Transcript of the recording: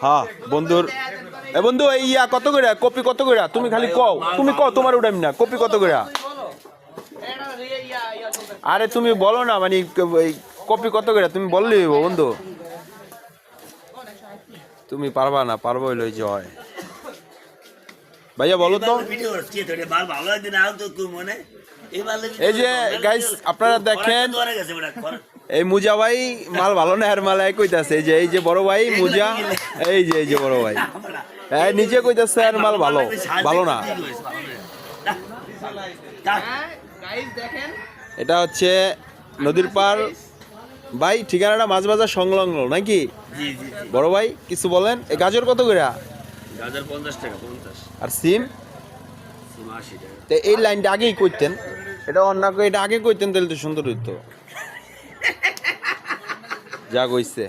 হ্যাঁ বন্ধুর বন্ধু এই কত করে কপি কত করে তুমি খালি কও তুমি কও তোমার উঠাম না কপি কত করে আরে তুমি বলো না মানে কপি কত করে তুমি বললি বন্ধু তুমি পারবা না পারবো হইলো জয় ভাইয়া বলো তো এই যে গাইস আপনারা দেখেন এই মুজা ভাই মাল ভালো না আর মাল কইতাছে এই যে বড় ভাই মুজা এই যে বড় ভাই হ্যাঁ নিচে কইতাছে আর মাল ভালো ভালো না এটা হচ্ছে নদীর পার ভাই ঠিকানাটা মাছ বাজার সংলগ্ন নাকি বড় ভাই কিছু বলেন এই গাজর কত করে গাজর 50 টাকা 50 আর সিম 80 টাকা তো এই লাইনটা আগেই কইতেন এটা অন্য এটা আগে কইতেন তাহলে তো সুন্দর হইতো যা কইছে